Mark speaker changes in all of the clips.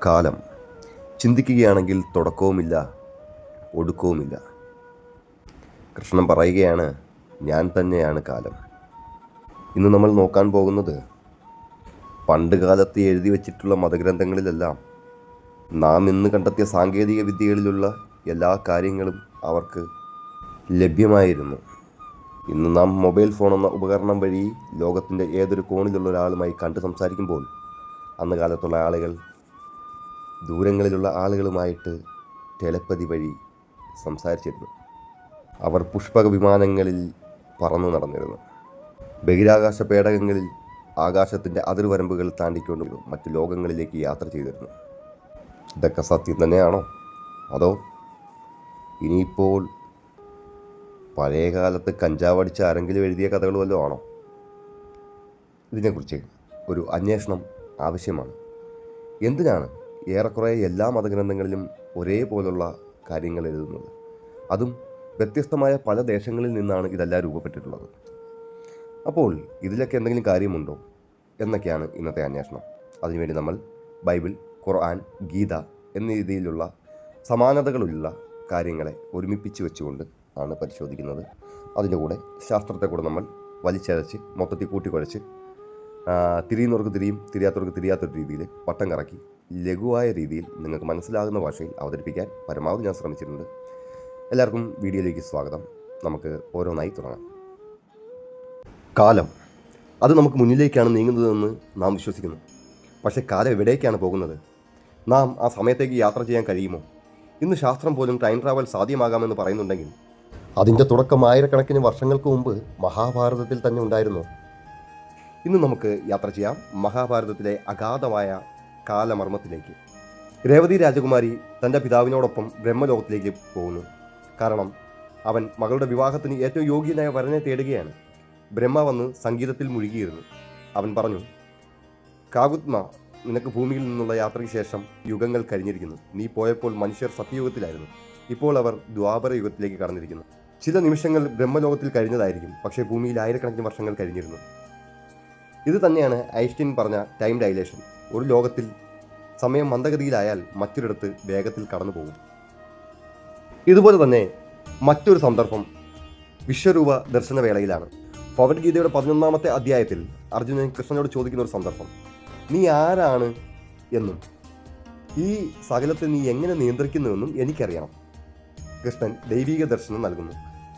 Speaker 1: കാലം ചിന്തിക്കുകയാണെങ്കിൽ തുടക്കവുമില്ല, ഒടുക്കവുമില്ല. കൃഷ്ണൻ പറയുകയാണ്, ഞാൻ തന്നെയാണ് കാലം. ഇന്ന് നമ്മൾ നോക്കാൻ പോകുന്നത് പണ്ട് കാലത്ത് എഴുതി വച്ചിട്ടുള്ള മതഗ്രന്ഥങ്ങളിലെല്ലാം നാം ഇന്ന് കണ്ടെത്തിയ സാങ്കേതിക വിദ്യകളിലുള്ള എല്ലാ കാര്യങ്ങളും അവർക്ക് ലഭ്യമായിരുന്നു. ഇന്ന് നാം മൊബൈൽ ഫോൺ എന്ന ഉപകരണം വഴി ലോകത്തിൻ്റെ ഏതൊരു കോണിലുള്ള ഒരാളുമായി കണ്ട് സംസാരിക്കുമ്പോൾ അന്ന് കാലത്തുള്ള ആളുകൾ ദൂരങ്ങളിലുള്ള ആളുകളുമായിട്ട് ടെലപ്പതി വഴി സംസാരിച്ചിരുന്നു. അവർ പുഷ്പക വിമാനങ്ങളിൽ പറന്നു നടന്നിരുന്നു. ബഹിരാകാശ പേടകങ്ങളിൽ ആകാശത്തിൻ്റെ അതിർവരമ്പുകൾ താണ്ടിക്കൊണ്ട് മറ്റു ലോകങ്ങളിലേക്ക് യാത്ര ചെയ്തിരുന്നു. ഇതൊക്കെ സത്യം തന്നെയാണോ? അതോ ഇനിയിപ്പോൾ പഴയ കാലത്ത് കഞ്ചാവടിച്ച ആരെങ്കിലും എഴുതിയ കഥകൾ വല്ലതും ആണോ? ഇതിനെക്കുറിച്ച് ഒരു അന്വേഷണം ആവശ്യമാണ്. എന്തിനാണ് ഏറെക്കുറെ എല്ലാ മതഗ്രന്ഥങ്ങളിലും ഒരേപോലുള്ള കാര്യങ്ങൾ എഴുതുന്നത്? അതും വ്യത്യസ്തമായ പല ദേശങ്ങളിൽ നിന്നാണ് ഇതെല്ലാം രൂപപ്പെട്ടിട്ടുള്ളത്. അപ്പോൾ ഇതിലൊക്കെ എന്തെങ്കിലും കാര്യമുണ്ടോ എന്നൊക്കെയാണ് ഇന്നത്തെ അന്വേഷണം. അതിനുവേണ്ടി നമ്മൾ ബൈബിൾ, ഖുർആൻ, ഗീത എന്ന രീതിയിലുള്ള സമാനതകളുള്ള കാര്യങ്ങളെ ഒരുമിപ്പിച്ച് വെച്ചുകൊണ്ട് ആണ് പരിശോധിക്കുന്നത്. അതിൻ്റെ കൂടെ ശാസ്ത്രത്തെ കൂടെ നമ്മൾ വലിച്ചരച്ച് മൊത്തത്തിൽ കൂട്ടിക്കുഴച്ച് തിരിയുന്നവർക്ക് തിരിയും, തിരിയാത്തവർക്ക് തിരിയാത്തൊരു രീതിയിൽ വട്ടം കറക്കി ലഘുവായ രീതിയിൽ നിങ്ങൾക്ക് മനസ്സിലാകുന്ന ഭാഷയിൽ അവതരിപ്പിക്കാൻ പരമാവധി ഞാൻ ശ്രമിച്ചിട്ടുണ്ട്. എല്ലാവർക്കും വീഡിയോയിലേക്ക് സ്വാഗതം. നമുക്ക് ഓരോന്നായി തുടങ്ങാം. കാലം അത് നമുക്ക് മുന്നിലേക്കാണ് നീങ്ങുന്നതെന്ന് നാം വിശ്വസിക്കുന്നു. പക്ഷേ കാലം എവിടേക്കാണ് പോകുന്നത്? നാം ആ സമയത്തേക്ക് യാത്ര ചെയ്യാൻ കഴിയുമോ? ഇന്ന് ശാസ്ത്രം പോലും ടൈം ട്രാവൽ സാധ്യമാകാമെന്ന് പറയുന്നുണ്ടെങ്കിൽ അതിൻ്റെ തുടക്കം ആയിരക്കണക്കിന് വർഷങ്ങൾക്ക് മുമ്പ് മഹാഭാരതത്തിൽ തന്നെ ഉണ്ടായിരുന്നു. ഇന്ന് നമുക്ക് യാത്ര ചെയ്യാം മഹാഭാരതത്തിലെ അഗാധമായ കാലമർമ്മത്തിലേക്ക്. രേവതി രാജകുമാരി തൻ്റെ പിതാവിനോടൊപ്പം ബ്രഹ്മലോകത്തിലേക്ക് പോകുന്നു. കാരണം അവൻ മകളുടെ വിവാഹത്തിന് ഏറ്റവും യോഗ്യനായ വരനെ തേടുകയാണ്. ബ്രഹ്മ വന്ന് സംഗീതത്തിൽ മുഴുകിയിരുന്നു. അവൻ പറഞ്ഞു, കാകുത്മ, നിനക്ക് ഭൂമിയിൽ നിന്നുള്ള യാത്രയ്ക്ക് ശേഷം യുഗങ്ങൾ കഴിഞ്ഞിരിക്കുന്നു. നീ പോയപ്പോൾ മനുഷ്യർ സത്യയുഗത്തിലായിരുന്നു. ഇപ്പോൾ അവർ ദ്വാപര യുഗത്തിലേക്ക് കടന്നിരിക്കുന്നു. ചില നിമിഷങ്ങൾ ബ്രഹ്മലോകത്തിൽ കഴിഞ്ഞതായിരിക്കും, പക്ഷേ ഭൂമിയിൽ ആയിരക്കണക്കിന് വർഷങ്ങൾ കഴിഞ്ഞിരുന്നു. ഇത് തന്നെയാണ് ഐൻസ്റ്റീൻ പറഞ്ഞ ടൈം ഡൈലേഷൻ. ഒരു ലോകത്തിൽ സമയം മന്ദഗതിയിലായാൽ മറ്റൊരിടത്ത് വേഗത്തിൽ കടന്നു പോകും. ഇതുപോലെ തന്നെ മറ്റൊരു സന്ദർഭം വിശ്വരൂപ ദർശനവേളയിലാണ്. ഭഗവത്ഗീതയുടെ 11-ാമത്തെ അധ്യായത്തിൽ അർജുനൻ കൃഷ്ണനോട് ചോദിക്കുന്ന ഒരു സന്ദർഭം, നീ ആരാണ് എന്നും ഈ സകലത്തെ നീ എങ്ങനെ നിയന്ത്രിക്കുന്നുവെന്നും എനിക്കറിയണം. കൃഷ്ണൻ ദൈവിക ദർശനം നൽകുന്നു.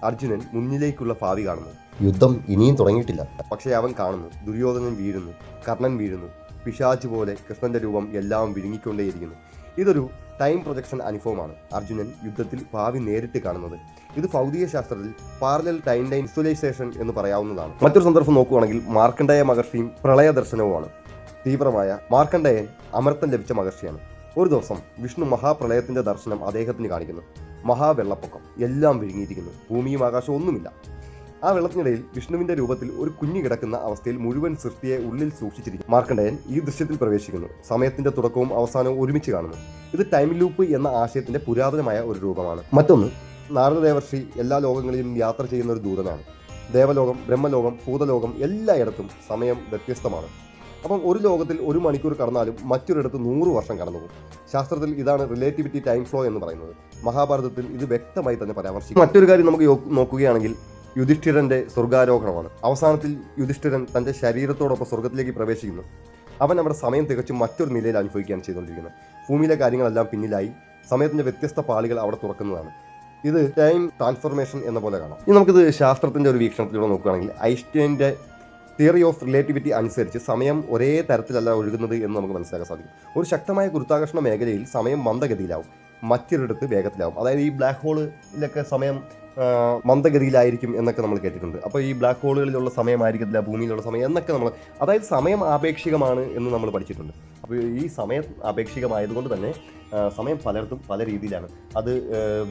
Speaker 1: അർജുനൻ മുന്നിലേക്കുള്ള ഭാവി കാണുന്നു. യുദ്ധം ഇനിയും തുടങ്ങിയിട്ടില്ല, പക്ഷേ അവൻ കാണുന്നു. ദുര്യോധനൻ വീഴുന്നു, കർണൻ വീഴുന്നു. പിശാച് പോലെ കൃഷ്ണന്റെ രൂപം എല്ലാം വിഴുങ്ങിക്കൊണ്ടേയിരിക്കുന്നു. ഇതൊരു ടൈം പ്രൊജക്ഷൻ അനുഭവമാണ്. അർജുനൻ യുദ്ധത്തിൽ ഭാവി നേരിട്ട് കാണുന്നത്. ഇത് ഭൗതിക ശാസ്ത്രത്തിൽ പാരലൽ ടൈം ലൈൻ വിഷ്വലൈസേഷൻ എന്ന് പറയാവുന്നതാണ്. മറ്റൊരു സന്ദർഭം നോക്കുകയാണെങ്കിൽ മാർക്കണ്ഡേയ മഹർഷിയും പ്രളയ ദർശനവുമാണ്. തീവ്രമായ മാർക്കണ്ഡേയൻ അമൃതം ലഭിച്ച മഹർഷിയാണ്. ഒരു ദിവസം വിഷ്ണു മഹാപ്രളയത്തിന്റെ ദർശനം അദ്ദേഹത്തിന് കാണിക്കുന്നു. മഹാവെള്ളപ്പൊക്കം, എല്ലാം വിഴുങ്ങിയിരിക്കുന്നു, ഭൂമിയും ആകാശവും ഒന്നുമില്ല. ആ വെള്ളത്തിനിടയിൽ വിഷ്ണുവിന്റെ രൂപത്തിൽ ഒരു കുഞ്ഞു കിടക്കുന്ന അവസ്ഥയിൽ മുഴുവൻ സൃഷ്ടിയെ ഉള്ളിൽ സൂക്ഷിച്ചിരിക്കും. മാർക്കണ്ഡേയൻ ഈ ദൃശ്യത്തിൽ പ്രവേശിക്കുന്നു. സമയത്തിന്റെ തുടക്കവും അവസാനവും ഒരുമിച്ച് കാണുന്നു. ഇത് ടൈം ലൂപ്പ് എന്ന ആശയത്തിന്റെ പുരാതനമായ ഒരു രൂപമാണ്. മറ്റൊന്ന്, നാരദ ദേവർഷി എല്ലാ ലോകങ്ങളിലും യാത്ര ചെയ്യുന്ന ഒരു ദൂതനാണ്. ദേവലോകം, ബ്രഹ്മലോകം, ഭൂതലോകം എല്ലായിടത്തും സമയം വ്യത്യസ്തമാണ്. അപ്പം ഒരു ലോകത്തിൽ 1 മണിക്കൂർ കടന്നാലും മറ്റൊരിടത്ത് 100 വർഷം കടന്നുപോകും. ശാസ്ത്രത്തിൽ ഇതാണ് റിലേറ്റിവിറ്റി ടൈം ഫ്ലോ എന്ന് പറയുന്നത്. മഹാഭാരതത്തിൽ ഇത് വ്യക്തമായി തന്നെ പരാമർശിക്കും. മറ്റൊരു കാര്യം നമുക്ക് നോക്കുകയാണെങ്കിൽ യുധിഷ്ഠിരന്റെ സ്വർഗാരോഹണമാണ്. അവസാനത്തിൽ യുധിഷ്ഠിരൻ തൻ്റെ ശരീരത്തോടൊപ്പം സ്വർഗത്തിലേക്ക് പ്രവേശിക്കുന്നു. അവൻ അവിടെ സമയം തികച്ചും മറ്റൊരു നിലയിൽ അനുഭവിക്കുകയാണ് ചെയ്തുകൊണ്ടിരിക്കുന്നത്. ഭൂമിയിലെ കാര്യങ്ങളെല്ലാം പിന്നിലായി സമയത്തിൻ്റെ വ്യത്യസ്ത പാളികൾ അവിടെ തുറക്കുന്നതാണ്. ഇത് ടൈം ട്രാൻസ്ഫോർമേഷൻ എന്ന പോലെ കാണാം. ഇനി നമുക്കിത് ശാസ്ത്രത്തിൻ്റെ ഒരു വീക്ഷണത്തിലൂടെ നോക്കുകയാണെങ്കിൽ ഐൻസ്റ്റൈൻ്റെ തിയറി ഓഫ് റിലേറ്റിവിറ്റി അനുസരിച്ച് സമയം ഒരേ തരത്തിലല്ല ഒഴുകുന്നത് എന്ന് നമുക്ക് മനസ്സിലാക്കാൻ സാധിക്കും. ഒരു ശക്തമായ ഗുരുത്വാകർഷണ മേഖലയിൽ സമയം മന്ദഗതിയിലാവും, മറ്റൊരിടത്ത് വേഗത്തിലാവും. അതായത് ഈ ബ്ലാക്ക് ഹോളിലൊക്കെ സമയം മന്ദഗതിയിലായിരിക്കും എന്നൊക്കെ നമ്മൾ കേട്ടിട്ടുണ്ട്. അപ്പോൾ ഈ ബ്ലാക്ക് ഹോളുകളിലുള്ള സമയമായിരിക്കത്തില്ല ഭൂമിയിലുള്ള സമയം എന്നൊക്കെ നമ്മൾ, അതായത് സമയം ആപേക്ഷികമാണ് എന്ന് നമ്മൾ പഠിച്ചിട്ടുണ്ട്. അപ്പോൾ ഈ സമയം ആപേക്ഷികമായതുകൊണ്ട് തന്നെ സമയം പലയിടത്തും പല രീതിയിലാണ്. അത്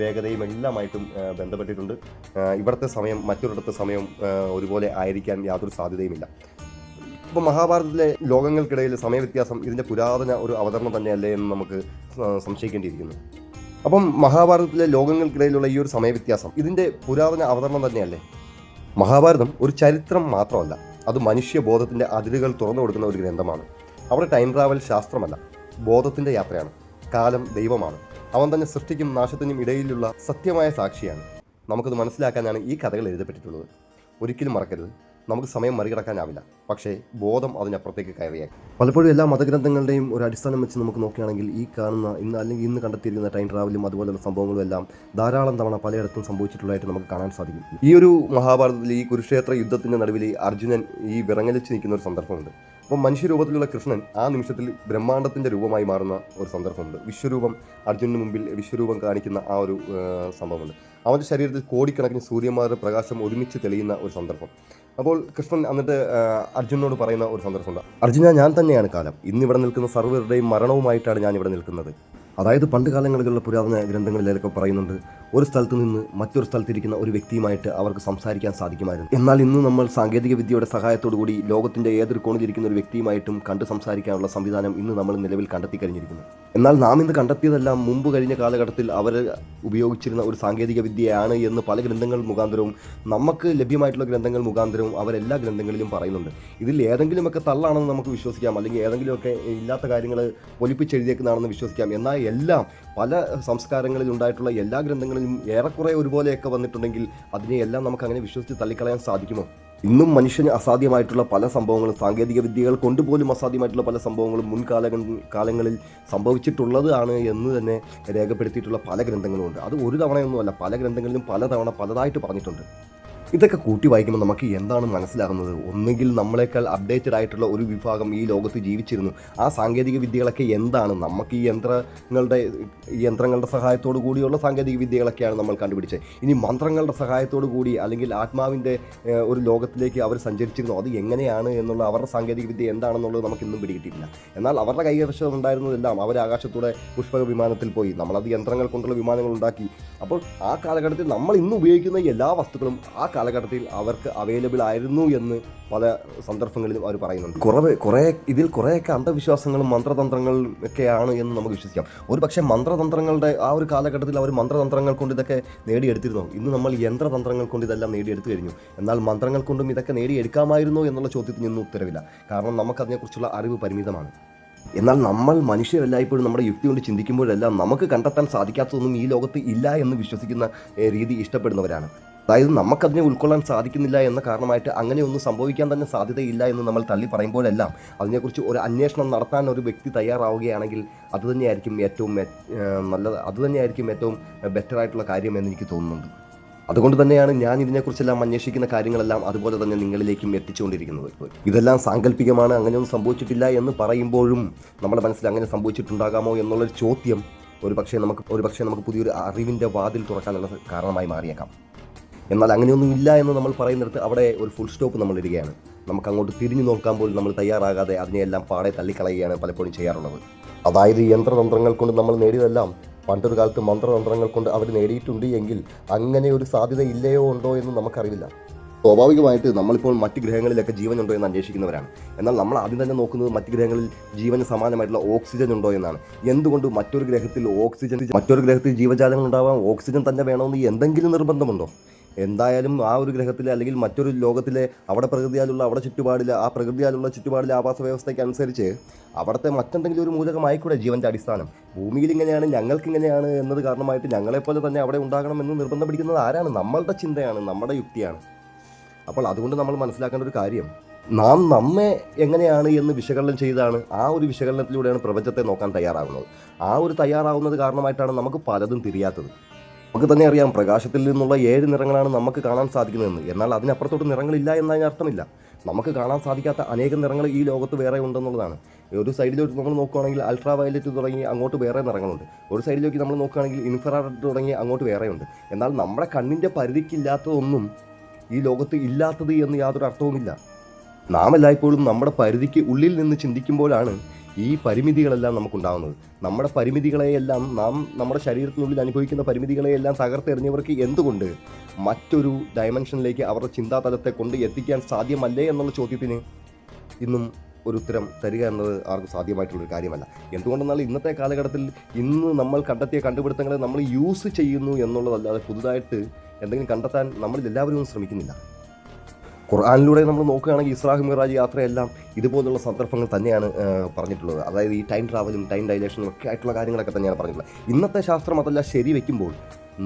Speaker 1: വേഗതയും എല്ലാമായിട്ടും ബന്ധപ്പെട്ടിട്ടുണ്ട്. ഇവിടുത്തെ സമയം മറ്റൊരിടത്തെ സമയം ഒരുപോലെ ആയിരിക്കാൻ യാതൊരു സാധ്യതയുമില്ല. ഇപ്പോൾ മഹാഭാരതത്തിലെ ലോകങ്ങൾക്കിടയിൽ സമയവ്യത്യാസം ഇതിൻ്റെ പുരാതന ഒരു അവതരണം തന്നെയല്ലേ എന്ന് നമുക്ക് സംശയിക്കേണ്ടിയിരിക്കുന്നു. അപ്പം മഹാഭാരതത്തിലെ ലോകങ്ങൾക്കിടയിലുള്ള ഈ ഒരു സമയവ്യത്യാസം ഇതിൻ്റെ പുരാതന അവതരണം തന്നെയല്ലേ? മഹാഭാരതം ഒരു ചരിത്രം മാത്രമല്ല, അത് മനുഷ്യബോധത്തിൻ്റെ അതിരുകൾ തുറന്നു കൊടുക്കുന്ന ഒരു ഗ്രന്ഥമാണ്. അവിടെ ടൈം ട്രാവൽ ശാസ്ത്രമല്ല, ബോധത്തിൻ്റെ യാത്രയാണ്. കാലം ദൈവമാണ്. അവൻ തന്നെ സൃഷ്ടിക്കും നാശത്തിനും ഇടയിലുള്ള സത്യമായ സാക്ഷിയാണ്. നമുക്കത് മനസ്സിലാക്കാനാണ് ഈ കഥകൾ എഴുതപ്പെട്ടിട്ടുള്ളത്. ഒരിക്കലും മറക്കരുത്, നമുക്ക് സമയം മറികടക്കാനാവില്ല, പക്ഷേ ബോധം അതിനപ്പുറത്തേക്ക് കയറിയാൽ. പലപ്പോഴും എല്ലാ മതഗ്രന്ഥങ്ങളുടെയും ഒരു അടിസ്ഥാനം വെച്ച് നമുക്ക് നോക്കുകയാണെങ്കിൽ ഈ കാണുന്ന ഇന്ന് കണ്ടെത്തിയിരിക്കുന്ന ടൈം ട്രാവലും അതുപോലുള്ള സംഭവങ്ങളും എല്ലാം ധാരാളം തവണ പലയിടത്തും സംഭവിച്ചിട്ടുള്ളതായിട്ട് നമുക്ക് കാണാൻ സാധിക്കും. ഈ ഒരു മഹാഭാരതത്തിൽ ഈ കുരുക്ഷേത്ര യുദ്ധത്തിൻ്റെ നടുവിൽ അർജുനൻ ഈ വിറങ്ങലിച്ച് നിൽക്കുന്ന ഒരു സന്ദർഭമുണ്ട്. അപ്പോൾ മനുഷ്യരൂപത്തിലുള്ള കൃഷ്ണൻ ആ നിമിഷത്തിൽ ബ്രഹ്മാണ്ടത്തിൻ്റെ രൂപമായി മാറുന്ന ഒരു സന്ദർഭമുണ്ട്. വിശ്വരൂപം അർജുനന് മുമ്പിൽ വിശ്വരൂപം കാണിക്കുന്ന ആ ഒരു സംഭവമുണ്ട്. അവൻ്റെ ശരീരത്തിൽ കോടിക്കണക്കിന് സൂര്യന്മാരുടെ പ്രകാശം ഒരുമിച്ച് തെളിയുന്ന ഒരു സന്ദർഭം. അപ്പോൾ കൃഷ്ണൻ എന്നിട്ട് അർജുനോട് പറയുന്ന ഒരു സന്ദർഭമുണ്ട്. അർജുന, ഞാൻ തന്നെയാണ് കാലം. ഇന്നിവിടെ നിൽക്കുന്ന സർവ്വരുടെയും മരണവുമായിട്ടാണ് ഞാനിവിടെ നിൽക്കുന്നത്. അതായത് പണ്ട് കാലങ്ങളിലുള്ള പുരാതന ഗ്രന്ഥങ്ങളിലൊക്കെ പറയുന്നുണ്ട്, ഒരു സ്ഥലത്ത് നിന്ന് മറ്റൊരു സ്ഥലത്തിരിക്കുന്ന ഒരു വ്യക്തിയുമായിട്ട് അവർക്ക് സംസാരിക്കാൻ സാധിക്കുമായിരുന്നു. എന്നാൽ ഇന്ന് നമ്മൾ സാങ്കേതിക വിദ്യയുടെ സഹായത്തോടു കൂടി ലോകത്തിൻ്റെ ഏതൊരു കോണിലിരിക്കുന്ന ഒരു വ്യക്തിയുമായിട്ടും കണ്ട് സംസാരിക്കാനുള്ള സംവിധാനം ഇന്ന് നമ്മൾ നിലവിൽ കണ്ടെത്തി കഴിഞ്ഞിരിക്കുന്നു. എന്നാൽ നാം ഇന്ന് കണ്ടെത്തിയതെല്ലാം മുമ്പ് കഴിഞ്ഞ കാലഘട്ടത്തിൽ അവർ ഉപയോഗിച്ചിരുന്ന ഒരു സാങ്കേതിക വിദ്യയാണ് എന്ന് പല ഗ്രന്ഥങ്ങൾ മുഖാന്തരവും നമുക്ക് ലഭ്യമായിട്ടുള്ള ഗ്രന്ഥങ്ങൾ മുഖാന്തരവും അവരെല്ലാ ഗ്രന്ഥങ്ങളിലും പറയുന്നുണ്ട്. ഇതിൽ ഏതെങ്കിലുമൊക്കെ തള്ളാണെന്ന് നമുക്ക് വിശ്വസിക്കാം, അല്ലെങ്കിൽ ഏതെങ്കിലുമൊക്കെ ഇല്ലാത്ത കാര്യങ്ങൾ പൊലിപ്പിച്ചെഴുതിയേക്കുന്നതാണെന്ന് വിശ്വസിക്കാം. എന്നാൽ എല്ലാം പല സംസ്കാരങ്ങളിൽ ഉണ്ടായിട്ടുള്ള എല്ലാ ഗ്രന്ഥങ്ങളിലും ഏറെക്കുറെ ഒരുപോലെയൊക്കെ വന്നിട്ടുണ്ടെങ്കിൽ അതിനെയെല്ലാം നമുക്ക് അങ്ങനെ വിശ്വസിച്ച് തള്ളിക്കളയാൻ സാധിക്കുമോ? ഇന്നും മനുഷ്യന് അസാധ്യമായിട്ടുള്ള പല സംഭവങ്ങളും, സാങ്കേതിക വിദ്യകൾ കൊണ്ടുപോലും അസാധ്യമായിട്ടുള്ള പല സംഭവങ്ങളും കാലങ്ങളിൽ സംഭവിച്ചിട്ടുള്ളതാണ് എന്ന് തന്നെ രേഖപ്പെടുത്തിയിട്ടുള്ള പല ഗ്രന്ഥങ്ങളുമുണ്ട്. അത് ഒരു തവണയൊന്നുമല്ല, പല ഗ്രന്ഥങ്ങളിലും പലതവണ പലതായിട്ട് പറഞ്ഞിട്ടുണ്ട്. ഇതൊക്കെ കൂട്ടി വായിക്കുമ്പോൾ നമുക്ക് എന്താണ് മനസ്സിലാകുന്നത്? ഒന്നുകിൽ നമ്മളെക്കാൾ അപ്ഡേറ്റഡ് ആയിട്ടുള്ള ഒരു വിഭാഗം ഈ ലോകത്ത് ജീവിച്ചിരുന്നു. ആ സാങ്കേതിക വിദ്യകളൊക്കെ എന്താണ്? നമുക്ക് ഈ യന്ത്രങ്ങളുടെ സഹായത്തോടു കൂടിയുള്ള സാങ്കേതിക വിദ്യകളൊക്കെയാണ് നമ്മൾ കണ്ടുപിടിച്ചത്. ഇനി മന്ത്രങ്ങളുടെ സഹായത്തോടു കൂടി അല്ലെങ്കിൽ ആത്മാവിൻ്റെ ഒരു ലോകത്തിലേക്ക് അവർ സഞ്ചരിച്ചിരുന്നു. അത് എങ്ങനെയാണ് എന്നുള്ള അവരുടെ സാങ്കേതിക വിദ്യ എന്താണെന്നുള്ളത് നമുക്കിന്നും പിടികിട്ടിയില്ല. എന്നാൽ അവരുടെ കൈവശം ഉണ്ടായിരുന്നതെല്ലാം അവർ ആകാശത്തൂടെ പുഷ്പക വിമാനത്തിൽ പോയി, നമ്മളത് യന്ത്രങ്ങൾ കൊണ്ടുള്ള വിമാനങ്ങൾ ഉണ്ടാക്കി. അപ്പോൾ ആ കാലഘട്ടത്തിൽ നമ്മൾ ഇന്ന് ഉപയോഗിക്കുന്ന എല്ലാ വസ്തുക്കളും ആ കാലഘട്ടത്തിൽ അവർക്ക് അവൈലബിൾ ആയിരുന്നു എന്ന് പല സന്ദർഭങ്ങളിലും അവർ പറയുന്നുണ്ട്. ഇതിൽ കുറേയൊക്കെ അന്ധവിശ്വാസങ്ങളും മന്ത്രതന്ത്രങ്ങളും ഒക്കെയാണ് എന്ന് നമുക്ക് വിശ്വസിക്കാം. ഒരു പക്ഷേ മന്ത്രതന്ത്രങ്ങളുടെ ആ ഒരു കാലഘട്ടത്തിൽ അവർ മന്ത്രതന്ത്രങ്ങൾ കൊണ്ട് ഇതൊക്കെ നേടിയെടുത്തിരുന്നു. ഇന്ന് നമ്മൾ യന്ത്രതന്ത്രങ്ങൾ കൊണ്ട് ഇതെല്ലാം നേടിയെടുത്തു കഴിഞ്ഞു. എന്നാൽ മന്ത്രങ്ങൾ കൊണ്ടും ഇതൊക്കെ നേടിയെടുക്കാമായിരുന്നോ എന്നുള്ള ചോദ്യത്തിന് ഇന്ന് ഉത്തരവില്ല. കാരണം നമുക്കതിനെക്കുറിച്ചുള്ള അറിവ് പരിമിതമാണ്. എന്നാൽ നമ്മൾ മനുഷ്യരെല്ലായ്പ്പോഴും നമ്മുടെ യുക്തി കൊണ്ട് ചിന്തിക്കുമ്പോഴെല്ലാം നമുക്ക് കണ്ടെത്താൻ സാധിക്കാത്തതൊന്നും ഈ ലോകത്ത് ഇല്ല എന്ന് വിശ്വസിക്കുന്ന രീതി ഇഷ്ടപ്പെടുന്നവരാണ്. അതായത് നമുക്കതിനെ ഉൾക്കൊള്ളാൻ സാധിക്കുന്നില്ല എന്ന കാരണമായിട്ട് അങ്ങനെയൊന്നും സംഭവിക്കാൻ തന്നെ സാധ്യതയില്ല എന്ന് നമ്മൾ തള്ളി പറയുമ്പോഴെല്ലാം അതിനെക്കുറിച്ച് ഒരു അന്വേഷണം നടത്താൻ ഒരു വ്യക്തി തയ്യാറാവുകയാണെങ്കിൽ അതുതന്നെയായിരിക്കും ഏറ്റവും നല്ലത്, അതുതന്നെയായിരിക്കും ഏറ്റവും ബെറ്ററായിട്ടുള്ള കാര്യം എന്ന് എനിക്ക് തോന്നുന്നുണ്ട്. അതുകൊണ്ട് തന്നെയാണ് ഞാൻ ഇതിനെക്കുറിച്ചെല്ലാം അന്വേഷിക്കുന്ന കാര്യങ്ങളെല്ലാം അതുപോലെ തന്നെ നിങ്ങളിലേക്കും എത്തിച്ചുകൊണ്ടിരിക്കുന്നത്. ഇതെല്ലാം സാങ്കല്പികമാണ്, അങ്ങനെയൊന്നും സംഭവിച്ചിട്ടില്ല എന്ന് പറയുമ്പോഴും നമ്മുടെ മനസ്സിൽ അങ്ങനെ സംഭവിച്ചിട്ടുണ്ടാകാമോ എന്നുള്ളൊരു ചോദ്യം ഒരു പക്ഷേ നമുക്ക് പുതിയൊരു അറിവിൻ്റെ വാതിൽ തുറക്കാനുള്ള കാരണമായി മാറിയേക്കാം. എന്നാൽ അങ്ങനെയൊന്നും ഇല്ല എന്ന് നമ്മൾ പറയുന്നിടത്ത് അവിടെ ഒരു ഫുൾ സ്റ്റോപ്പ് നമ്മൾ ഇടുകയാണ്. നമുക്ക് അങ്ങോട്ട് തിരിഞ്ഞു നോക്കാൻ പോലും നമ്മൾ തയ്യാറാകാതെ അതിനെയെല്ലാം പാടെ തള്ളിക്കളയുകയാണ് പലപ്പോഴും ചെയ്യാറുള്ളത്. അതായത് യന്ത്രതന്ത്രങ്ങൾ കൊണ്ട് നമ്മൾ നേടിയതെല്ലാം പണ്ടൊരു കാലത്ത് മന്ത്രതന്ത്രങ്ങൾ കൊണ്ട് അവർ നേടിയിട്ടുണ്ട് എങ്കിൽ അങ്ങനെ ഒരു സാധ്യത ഇല്ലയോ ഉണ്ടോ എന്ന് നമുക്കറിയില്ല. സ്വാഭാവികമായിട്ട് നമ്മളിപ്പോൾ മറ്റ് ഗ്രഹങ്ങളിലൊക്കെ ജീവനുണ്ടോ എന്ന് അന്വേഷിക്കുന്നവരാണ്. എന്നാൽ നമ്മൾ ആദ്യം തന്നെ നോക്കുന്നത് മറ്റ് ഗ്രഹങ്ങളിൽ ജീവന് സമാനമായിട്ടുള്ള ഓക്സിജൻ ഉണ്ടോ എന്നാണ്. എന്തുകൊണ്ട് മറ്റൊരു ഗ്രഹത്തിൽ ജീവജാലങ്ങൾ ഉണ്ടാവാൻ ഓക്സിജൻ തന്നെ വേണമെന്ന് എന്തെങ്കിലും നിർബന്ധമുണ്ടോ? എന്തായാലും ആ ഒരു ഗ്രഹത്തിലെ അല്ലെങ്കിൽ മറ്റൊരു ലോകത്തിലെ അവിടെ പ്രകൃതിയാലുള്ള ചുറ്റുപാടിലെ ആവാസ വ്യവസ്ഥയ്ക്ക് അനുസരിച്ച് അവിടുത്തെ മറ്റെന്തെങ്കിലും ഒരു മൂലകമായിക്കൂടെ ജീവൻ്റെ അടിസ്ഥാനം. ഭൂമിയിൽ ഇങ്ങനെയാണ്, ഞങ്ങൾക്കിങ്ങനെയാണ് എന്നത് കാരണമായിട്ട് ഞങ്ങളെപ്പോലെ തന്നെ അവിടെ ഉണ്ടാകണമെന്ന് നിർബന്ധം പിടിക്കുന്നത് ആരാണ്? നമ്മളുടെ ചിന്തയാണ്, നമ്മുടെ യുക്തിയാണ്. അപ്പോൾ അതുകൊണ്ട് നമ്മൾ മനസ്സിലാക്കേണ്ട ഒരു കാര്യം, നാം നമ്മെ എങ്ങനെയാണ് എന്ന് വിശകലനം ചെയ്താണ് ആ ഒരു വിശകലനത്തിലൂടെയാണ് പ്രപഞ്ചത്തെ നോക്കാൻ തയ്യാറാകുന്നത്. ആ ഒരു തയ്യാറാവുന്നത് കാരണമായിട്ടാണ് നമുക്ക് പലതും തിരിയാത്തത്. നമുക്ക് തന്നെ അറിയാം, പ്രകാശത്തിൽ നിന്നുള്ള 7 നിറങ്ങളാണ് നമുക്ക് കാണാൻ സാധിക്കുന്നതെന്ന്. എന്നാൽ അതിനപ്പുറത്തോട്ട് നിറങ്ങളില്ല എന്നതിന് അർത്ഥമില്ല. നമുക്ക് കാണാൻ സാധിക്കാത്ത അനേകം നിറങ്ങൾ ഈ ലോകത്ത് വേറെ ഉണ്ടെന്നുള്ളതാണ്. ഒരു സൈഡിലോട്ട് നമ്മൾ നോക്കുകയാണെങ്കിൽ അൾട്രാ വയലറ്റ് തുടങ്ങി അങ്ങോട്ട് വേറെ നിറങ്ങളുണ്ട്. ഒരു സൈഡിലേക്ക് നമ്മൾ നോക്കുകയാണെങ്കിൽ ഇൻഫ്രാറെഡ് തുടങ്ങി അങ്ങോട്ട് വേറെയുണ്ട്. എന്നാൽ നമ്മുടെ കണ്ണിൻ്റെ പരിധിക്കില്ലാത്തതൊന്നും ഈ ലോകത്ത് ഇല്ലാത്തത് എന്ന് യാതൊരു അർത്ഥവുമില്ല. നാം എല്ലായ്പ്പോഴും നമ്മുടെ പരിധിക്ക് ഉള്ളിൽ നിന്ന് ചിന്തിക്കുമ്പോഴാണ് ഈ പരിമിതികളെല്ലാം നമുക്കുണ്ടാകുന്നത്. നമ്മുടെ പരിമിതികളെയെല്ലാം നമ്മുടെ ശരീരത്തിനുള്ളിൽ അനുഭവിക്കുന്ന പരിമിതികളെയെല്ലാം തകർത്തെറിഞ്ഞവർക്ക് എന്തുകൊണ്ട് മറ്റൊരു ഡയമെൻഷനിലേക്ക് അവരുടെ ചിന്താതലത്തെ കൊണ്ട് എത്തിക്കാൻ സാധ്യമല്ലേ എന്നുള്ള ചോദ്യത്തിന് ഇന്നും ഒരു ഉത്തരം തരിക എന്നത് ആർക്കും സാധ്യമായിട്ടുള്ളൊരു കാര്യമല്ല. എന്തുകൊണ്ടെന്നാൽ ഇന്നത്തെ കാലഘട്ടത്തിൽ ഇന്ന് നമ്മൾ കണ്ടെത്തിയ കണ്ടുപിടുത്തങ്ങളെ നമ്മൾ യൂസ് ചെയ്യുന്നു എന്നുള്ളതല്ലാതെ പുതുതായിട്ട് എന്തെങ്കിലും കണ്ടെത്താൻ നമ്മളിൽ എല്ലാവരും ശ്രമിക്കുന്നില്ല. ഖുർആനിലൂടെ നമ്മൾ നോക്കുകയാണെങ്കിൽ ഇസ്രാ മിറാജ് യാത്രയെല്ലാം ഇതുപോലുള്ള സന്ദർഭങ്ങൾ തന്നെയാണ് പറഞ്ഞിട്ടുള്ളത്. അതായത് ഈ ടൈം ട്രാവലും ടൈം ഡൈലേഷനും ഒക്കെ ആയിട്ടുള്ള കാര്യങ്ങളൊക്കെ തന്നെയാണ് പറഞ്ഞിട്ടുള്ളത്. ഇന്നത്തെ ശാസ്ത്രം അതെല്ലാം ശരി വയ്ക്കുമ്പോൾ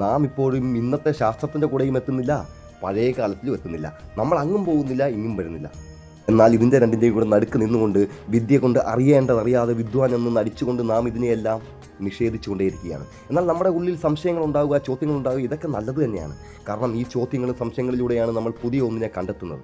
Speaker 1: നാം ഇപ്പോഴും ഇന്നത്തെ ശാസ്ത്രത്തിൻ്റെ കൂടെയും എത്തുന്നില്ല, പഴയ കാലത്തിലും എത്തുന്നില്ല. നമ്മൾ അങ്ങും പോകുന്നില്ല, ഇങ്ങും വരുന്നില്ല. എന്നാൽ ഇതിൻ്റെ രണ്ടിൻ്റെയും കൂടെ നടുക്ക് നിന്നുകൊണ്ട് വിദ്യ കൊണ്ട് അറിയേണ്ടതറിയാതെ വിദ്വാൻ എന്ന് നടിച്ചുകൊണ്ട് നാം ഇതിനെയെല്ലാം നിഷേധിച്ചുകൊണ്ടേയിരിക്കുകയാണ്. എന്നാൽ നമ്മുടെ ഉള്ളിൽ സംശയങ്ങൾ ഉണ്ടാവുക, ചോദ്യങ്ങൾ ഉണ്ടാവുക, ഇതൊക്കെ നല്ലത് തന്നെയാണ്. കാരണം ഈ ചോദ്യങ്ങളും സംശയങ്ങളിലൂടെയാണ് നമ്മൾ പുതിയ ഒന്നിനെ കണ്ടെത്തുന്നത്.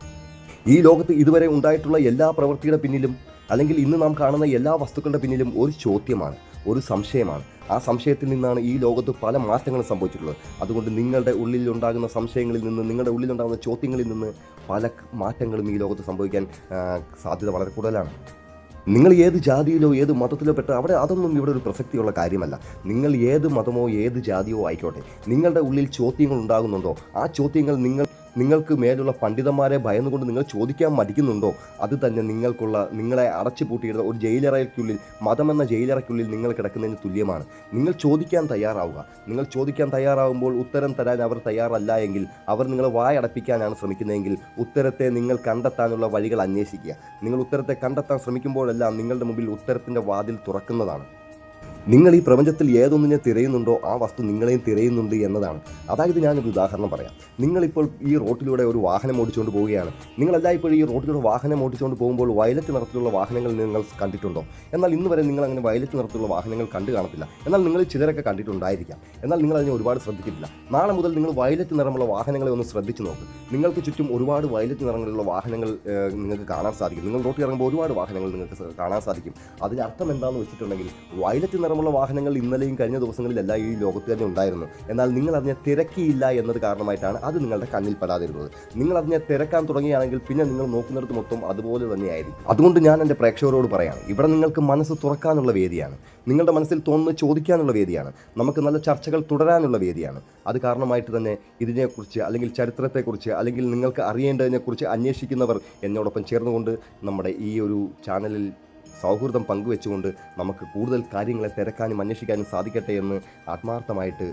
Speaker 1: ഈ ലോകത്ത് ഇതുവരെ ഉണ്ടായിട്ടുള്ള എല്ലാ പ്രവൃത്തിയുടെ പിന്നിലും, അല്ലെങ്കിൽ ഇന്ന് നാം കാണുന്ന എല്ലാ വസ്തുക്കളുടെ പിന്നിലും ഒരു ചോദ്യമാണ്, ഒരു സംശയമാണ്. ആ സംശയത്തിൽ നിന്നാണ് ഈ ലോകത്ത് പല മാറ്റങ്ങളും സംഭവിച്ചിട്ടുള്ളത്. അതുകൊണ്ട് നിങ്ങളുടെ ഉള്ളിൽ ഉണ്ടാകുന്ന സംശയങ്ങളിൽ നിന്ന്, നിങ്ങളുടെ ഉള്ളിലുണ്ടാകുന്ന ചോദ്യങ്ങളിൽ നിന്ന് പല മാറ്റങ്ങളും ഈ ലോകത്ത് സംഭവിക്കാൻ സാധ്യത വളരെ കൂടുതലാണ്. നിങ്ങൾ ഏത് ജാതിയിലോ ഏത് മതത്തിലോ പെട്ട അവിടെ അതൊന്നും ഇവിടെ ഒരു പ്രസക്തിയുള്ള കാര്യമല്ല. നിങ്ങൾ ഏത് മതമോ ഏത് ജാതിയോ ആയിക്കോട്ടെ, നിങ്ങളുടെ ഉള്ളിൽ ചോദ്യങ്ങൾ ഉണ്ടാകുന്നുണ്ടോ, ആ ചോദ്യങ്ങൾ നിങ്ങൾക്ക് മേലുള്ള പണ്ഡിതന്മാരെ ഭയന്നുകൊണ്ട് നിങ്ങൾ ചോദിക്കാൻ മടിക്കുന്നുണ്ടോ, അത് തന്നെ നിങ്ങളെ അടച്ചു പൂട്ടിയിടുന്ന ഒരു ജയിലറയ്ക്കുള്ളിൽ, മതമെന്ന ജയിലറയ്ക്കുള്ളിൽ നിങ്ങൾ കിടക്കുന്നതിന് തുല്യമാണ്. നിങ്ങൾ ചോദിക്കാൻ തയ്യാറാവുക. നിങ്ങൾ ചോദിക്കാൻ തയ്യാറാവുമ്പോൾ ഉത്തരം തരാൻ അവർ തയ്യാറല്ല എങ്കിൽ, അവർ നിങ്ങളെ വായടപ്പിക്കാനാണ് ശ്രമിക്കുന്നതെങ്കിൽ, ഉത്തരത്തെ നിങ്ങൾ കണ്ടെത്താനുള്ള വഴികൾ അന്വേഷിക്കുക. നിങ്ങൾ ഉത്തരത്തെ കണ്ടെത്താൻ ശ്രമിക്കുമ്പോഴെല്ലാം നിങ്ങളുടെ മുമ്പിൽ ഉത്തരത്തിൻ്റെ വാതിൽ തുറക്കുന്നതാണ്. നിങ്ങൾ ഈ പ്രപഞ്ചത്തിൽ ഏതൊന്നിനെ തിരയുന്നുണ്ടോ ആ വസ്തു നിങ്ങളെയും തിരയുന്നുണ്ട് എന്നതാണ്. അതായത് ഞാനൊരു ഉദാഹരണം പറയാം. നിങ്ങളിപ്പോൾ ഈ റോട്ടിലൂടെ ഒരു വാഹനം ഓടിച്ചുകൊണ്ട് പോവുകയാണ്. നിങ്ങളെല്ലാം ഇപ്പോൾ ഈ റോട്ടിലൂടെ വാഹനം ഓടിച്ചുകൊണ്ട് പോകുമ്പോൾ വയലറ്റ് നിറത്തിലുള്ള വാഹനങ്ങൾ നിങ്ങൾ കണ്ടിട്ടുണ്ടോ? എന്നാൽ ഇന്ന് വരെ നിങ്ങൾ അങ്ങനെ വയലറ്റ് നിറത്തിലുള്ള വാഹനങ്ങൾ കണ്ടു കാണത്തില്ല. എന്നാൽ നിങ്ങൾ ചിലരൊക്കെ കണ്ടിട്ടുണ്ടായിരിക്കാം. എന്നാൽ നിങ്ങൾ അതിനെ ഒരുപാട് ശ്രദ്ധിക്കില്ല. നാളെ മുതൽ നിങ്ങൾ വയലറ്റ് നിറമുള്ള വാഹനങ്ങളെ ഒന്ന് ശ്രദ്ധിച്ചു നോക്കും. നിങ്ങൾക്ക് ചുറ്റും ഒരുപാട് വയലറ്റ് നിറങ്ങളിലുള്ള വാഹനങ്ങൾ നിങ്ങൾക്ക് കാണാൻ സാധിക്കും. നിങ്ങൾ റോട്ടിൽ ഇറങ്ങുമ്പോൾ ഒരുപാട് വാഹനങ്ങൾ നിങ്ങൾക്ക് കാണാൻ സാധിക്കും. അതിൻ്റെ അർത്ഥം എന്താണെന്ന് വെച്ചിട്ടുണ്ടെങ്കിൽ, വയലറ്റ് നിറമുള്ള വാഹനങ്ങൾ ഇന്നലെയും കഴിഞ്ഞ ദിവസങ്ങളിലെല്ലാം ഈ ലോകത്ത് തന്നെ ഉണ്ടായിരുന്നു. എന്നാൽ നിങ്ങൾ അതിനെ തിരക്കിയില്ല എന്നത് കാരണമായിട്ടാണ് അത് നിങ്ങളുടെ കണ്ണിൽ പെടാതിരുന്നത്. നിങ്ങൾ അതിനെ തിരക്കാൻ തുടങ്ങിയാണെങ്കിൽ പിന്നെ നിങ്ങൾ നോക്കുന്നിടത്ത് മൊത്തം അതുപോലെ തന്നെയായിരിക്കും. അതുകൊണ്ട് ഞാൻ എൻ്റെ പ്രേക്ഷകരോട് പറയാണ്, ഇവിടെ നിങ്ങൾക്ക് മനസ്സ് തുറക്കാനുള്ള വേദിയാണ്. നിങ്ങളുടെ മനസ്സിൽ തോന്നുന്നത് ചോദിക്കാനുള്ള വേദിയാണ്. നമുക്ക് നല്ല ചർച്ചകൾ തുടരാനുള്ള വേദിയാണ്. അത് കാരണമായിട്ട് തന്നെ ഇതിനെക്കുറിച്ച്, അല്ലെങ്കിൽ ചരിത്രത്തെക്കുറിച്ച്, അല്ലെങ്കിൽ നിങ്ങൾക്ക് അറിയേണ്ടതിനെക്കുറിച്ച് അന്വേഷിക്കുന്നവർ എന്നോടൊപ്പം ചേർന്നുകൊണ്ട് നമ്മുടെ ഈ ഒരു ചാനലിൽ സൗഹൃദം പങ്കുവെച്ചുകൊണ്ട് നമുക്ക് കൂടുതൽ കാര്യങ്ങളെ തിരക്കാനും അന്വേഷിക്കാനും സാധിക്കട്ടെ എന്ന് ആത്മാർത്ഥമായിട്ട്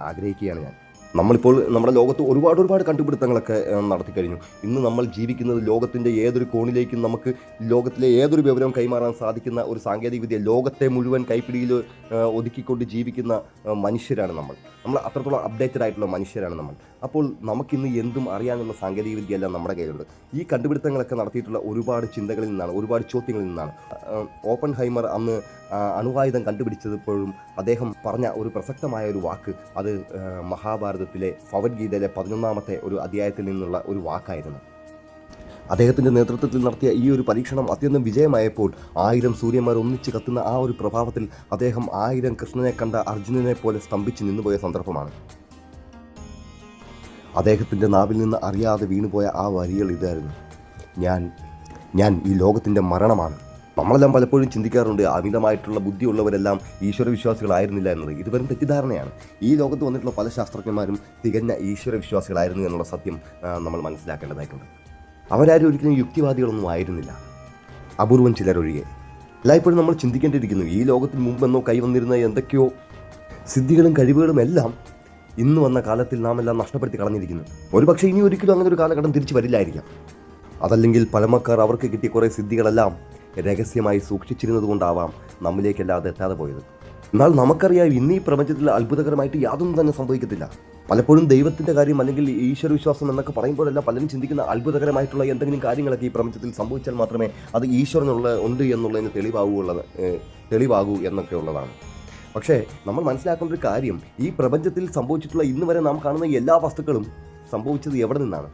Speaker 1: ആഗ്രഹിക്കുകയാണ് ഞാൻ. നമ്മളിപ്പോൾ നമ്മുടെ ലോകത്ത് ഒരുപാട് കണ്ടുപിടുത്തങ്ങളൊക്കെ നടത്തിക്കഴിഞ്ഞു. ഇന്ന് നമ്മൾ ജീവിക്കുന്നത് ലോകത്തിൻ്റെ ഏതൊരു കോണിലേക്കും നമുക്ക് ലോകത്തിലെ ഏതൊരു വിവരവും കൈമാറാൻ സാധിക്കുന്ന ഒരു സാങ്കേതികവിദ്യ, ലോകത്തെ മുഴുവൻ കൈപ്പിടിയിൽ ഒതുക്കിക്കൊണ്ട് ജീവിക്കുന്ന മനുഷ്യരാണ് നമ്മൾ അത്രത്തോളം അപ്ഡേറ്റഡ് ആയിട്ടുള്ള മനുഷ്യരാണ് നമ്മൾ. അപ്പോൾ നമുക്കിന്ന് എന്തും അറിയാനുള്ള സാങ്കേതികവിദ്യ എല്ലാം നമ്മുടെ കയ്യിലുണ്ട്. ഈ കണ്ടുപിടുത്തങ്ങളൊക്കെ നടത്തിയിട്ടുള്ള ഒരുപാട് ചിന്തകളിൽ നിന്നാണ്, ഒരുപാട് ചോദ്യങ്ങളിൽ നിന്നാണ്. ഓപ്പൺഹൈമർ അന്ന് അണുവായുധം കണ്ടുപിടിച്ചപ്പോഴും അദ്ദേഹം പറഞ്ഞ ഒരു പ്രസക്തമായ ഒരു വാക്ക്, അത് മഹാഭാരതത്തിലെ ഭഗവത്ഗീതയിലെ 11ാമത്തെ ഒരു അധ്യായത്തിൽ നിന്നുള്ള ഒരു വാക്കായിരുന്നു. അദ്ദേഹത്തിൻ്റെ നേതൃത്വത്തിൽ നടത്തിയ ഈ ഒരു പരീക്ഷണം അത്യന്തം വിജയമായപ്പോൾ 1000 സൂര്യന്മാർ ഒന്നിച്ച് കത്തുന്ന ആ ഒരു പ്രഭാവത്തിൽ അദ്ദേഹം 1000 കൃഷ്ണനെ കണ്ട അർജുനനെ പോലെ സ്തംഭിച്ച് നിന്നുപോയ സന്ദർഭമാണ്. അദ്ദേഹത്തിൻ്റെ നാവിൽ നിന്ന് അറിയാതെ വീണുപോയ ആ വരികൾ ഇതായിരുന്നു: ഞാൻ ഈ ലോകത്തിൻ്റെ മരണമാണ്. നമ്മളെല്ലാം പലപ്പോഴും ചിന്തിക്കാറുണ്ട്, അമിതമായിട്ടുള്ള ബുദ്ധിയുള്ളവരെല്ലാം ഈശ്വരവിശ്വാസികളായിരുന്നില്ല എന്നത്. ഇത് വെറും തെറ്റിദ്ധാരണയാണ്. ഈ ലോകത്ത് വന്നിട്ടുള്ള പല ശാസ്ത്രജ്ഞന്മാരും തികഞ്ഞ ഈശ്വരവിശ്വാസികളായിരുന്നു എന്നുള്ള സത്യം നമ്മൾ മനസ്സിലാക്കേണ്ടതായിട്ടുണ്ട്. അവരാരും ഒരിക്കലും യുക്തിവാദികളൊന്നും ആയിരുന്നില്ല, അപൂർവം ചിലരൊഴികെ. എല്ലായ്പ്പോഴും നമ്മൾ ചിന്തിക്കേണ്ടിയിരിക്കുന്നു, ഈ ലോകത്തിന് മുമ്പെന്നോ കൈവന്നിരുന്ന എന്തൊക്കെയോ സിദ്ധികളും കഴിവുകളും എല്ലാം ഇന്ന് വന്ന കാലത്തിൽ നാം എല്ലാം നഷ്ടപ്പെടുത്തി കളഞ്ഞിരിക്കുന്നു. ഒരുപക്ഷെ ഇനി ഒരിക്കലും അങ്ങനെ ഒരു കാലഘട്ടം തിരിച്ചു വരില്ലായിരിക്കാം. അതല്ലെങ്കിൽ പഴമക്കാർ അവർക്ക് കിട്ടിയ കുറേ സിദ്ധികളെല്ലാം രഹസ്യമായി സൂക്ഷിച്ചിരുന്നത് കൊണ്ടാവാം നമ്മിലേക്കല്ലാതെ എത്താതെ പോയത്. എന്നാൽ നമുക്കറിയാം, ഇന്ന് ഈ പ്രപഞ്ചത്തിൽ അത്ഭുതകരമായിട്ട് യാതൊന്നും തന്നെ സംഭവിക്കത്തില്ല. പലപ്പോഴും ദൈവത്തിൻ്റെ കാര്യം അല്ലെങ്കിൽ ഈശ്വരവിശ്വാസം എന്നൊക്കെ പറയുമ്പോഴെല്ലാം പലരും ചിന്തിക്കുന്ന അത്ഭുതകരമായിട്ടുള്ള എന്തെങ്കിലും കാര്യങ്ങളൊക്കെ ഈ പ്രപഞ്ചത്തിൽ സംഭവിച്ചാൽ മാത്രമേ അത് ഉണ്ട് എന്നുള്ളതിന് തെളിവാകൂ എന്നൊക്കെ ഉള്ളതാണ്. പക്ഷേ നമ്മൾ മനസ്സിലാക്കേണ്ട ഒരു കാര്യം, ഈ പ്രപഞ്ചത്തിൽ സംഭവിച്ചിട്ടുള്ള ഇന്ന് വരെ നാം കാണുന്ന എല്ലാ വസ്തുക്കളും സംഭവിച്ചത് എവിടെ നിന്നാണ്?